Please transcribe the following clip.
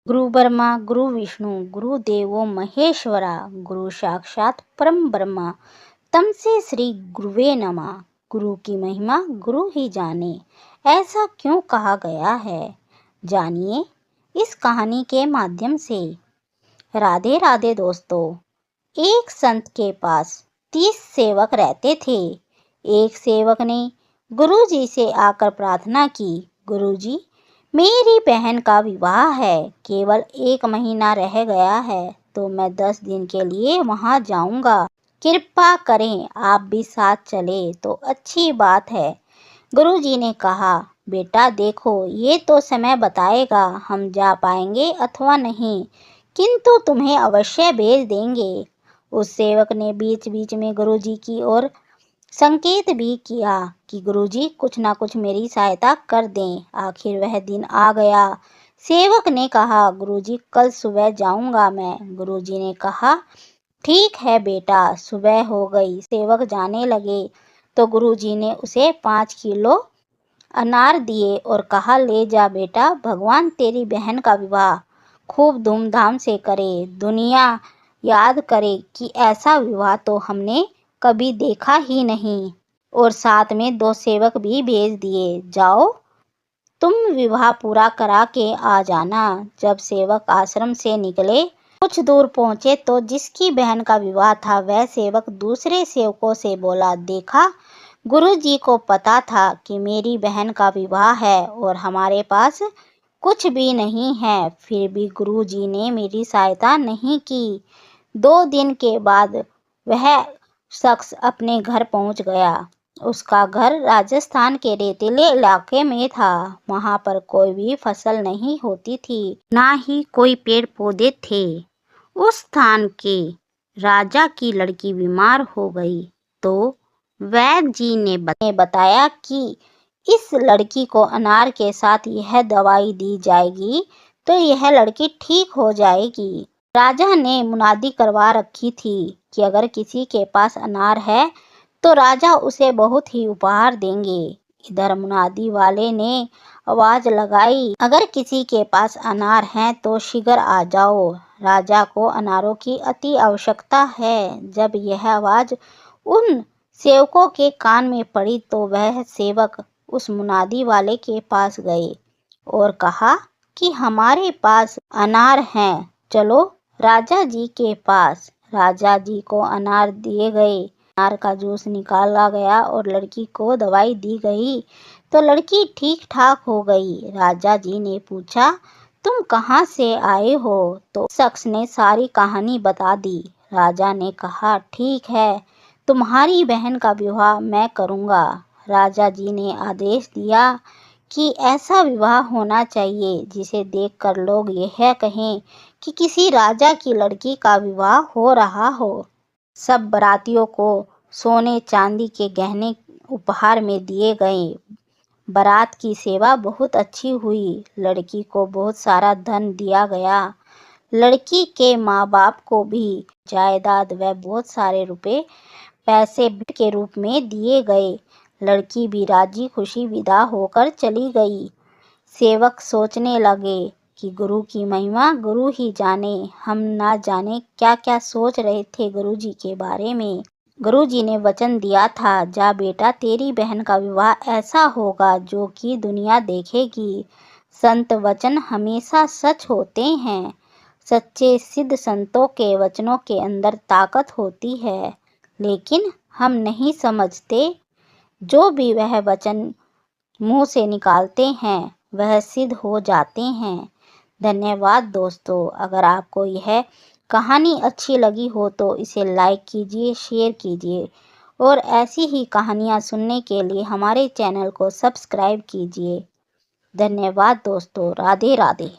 गुरु ब्रह्मा गुरु विष्णु गुरु देवो महेश्वरा गुरु साक्षात परम ब्रह्मा तमसे श्री गुरुवे नमः। गुरु की महिमा गुरु ही जाने, ऐसा क्यों कहा गया है, जानिए इस कहानी के माध्यम से। राधे राधे दोस्तों। एक संत के पास 30 सेवक रहते थे। एक सेवक ने गुरु जी से आकर प्रार्थना की, गुरु जी मेरी बहन का विवाह है, केवल 1 महीना रह गया है, तो मैं 10 दिन के लिए वहां जाऊंगा, कृपा करें आप भी साथ चले तो अच्छी बात है। गुरु जी ने कहा, बेटा देखो ये तो समय बताएगा हम जा पाएंगे अथवा नहीं, किंतु तुम्हें अवश्य भेज देंगे। उस सेवक ने बीच बीच में गुरु जी की ओर संकेत भी किया कि गुरुजी कुछ ना कुछ मेरी सहायता कर दें। आखिर वह दिन आ गया। सेवक ने कहा, गुरुजी कल सुबह जाऊंगा मैं। गुरुजी ने कहा, ठीक है बेटा। सुबह हो गई, सेवक जाने लगे तो गुरुजी ने उसे 5 किलो अनार दिए और कहा, ले जा बेटा, भगवान तेरी बहन का विवाह खूब धूमधाम से करे, दुनिया याद करे कि ऐसा विवाह तो हमने कभी देखा ही नहीं। और साथ में 2 सेवक भी भेज दिए, जाओ तुम विवाह पूरा करा के आ जाना। जब सेवक आश्रम से निकले, कुछ दूर पहुंचे तो जिसकी बहन का विवाह था वह सेवक दूसरे सेवकों से बोला, देखा गुरु जी को पता था कि मेरी बहन का विवाह है और हमारे पास कुछ भी नहीं है, फिर भी गुरु जी ने मेरी सहायता नहीं की। 2 दिन के बाद वह शख्स अपने घर पहुंच गया। उसका घर राजस्थान के रेतीले इलाके में था। वहां पर कोई भी फसल नहीं होती थी, ना ही कोई पेड़ पौधे थे। उस स्थान के राजा की लड़की बीमार हो गई तो वैद्य जी ने बताया कि इस लड़की को अनार के साथ यह दवाई दी जाएगी तो यह लड़की ठीक हो जाएगी। राजा ने मुनादी करवा रखी थी कि अगर किसी के पास अनार है तो राजा उसे बहुत ही उपहार देंगे। इधर मुनादी वाले ने आवाज लगाई, अगर किसी के पास अनार है तो शीघ्र आ जाओ, राजा को अनारों की अति आवश्यकता है। जब यह आवाज उन सेवकों के कान में पड़ी तो वह सेवक उस मुनादी वाले के पास गए और कहा कि हमारे पास अनार हैं, चलो राजा जी के पास। राजा जी को अनार दिए गए, अनार का जूस निकाला गया और लड़की को दवाई दी गई तो लड़की ठीक ठाक हो गई। राजा जी ने पूछा, तुम कहाँ से आए हो? तो शख्स ने सारी कहानी बता दी। राजा ने कहा, ठीक है, तुम्हारी बहन का विवाह मैं करूँगा। राजा जी ने आदेश दिया कि ऐसा विवाह होना चाहिए जिसे देखकर लोग यह कहें कि किसी राजा की लड़की का विवाह हो रहा हो। सब बारातियों को सोने चांदी के गहने उपहार में दिए गए। बारात की सेवा बहुत अच्छी हुई। लड़की को बहुत सारा धन दिया गया। लड़की के माँ बाप को भी जायदाद व बहुत सारे रुपए पैसे भेंट के रूप में दिए गए। लड़की भी राजी खुशी विदा होकर चली गई। सेवक सोचने लगे कि गुरु की महिमा गुरु ही जाने, हम ना जाने क्या क्या सोच रहे थे गुरु जी के बारे में। गुरु जी ने वचन दिया था, जा बेटा, तेरी बहन का विवाह ऐसा होगा जो कि दुनिया देखेगी। संत वचन हमेशा सच होते हैं। सच्चे सिद्ध संतों के वचनों के अंदर ताकत होती है, लेकिन हम नहीं समझते। जो भी वह वचन मुंह से निकालते हैं वह सिद्ध हो जाते हैं। धन्यवाद दोस्तों। अगर आपको यह कहानी अच्छी लगी हो तो इसे लाइक कीजिए, शेयर कीजिए और ऐसी ही कहानियाँ सुनने के लिए हमारे चैनल को सब्सक्राइब कीजिए। धन्यवाद दोस्तों। राधे राधे।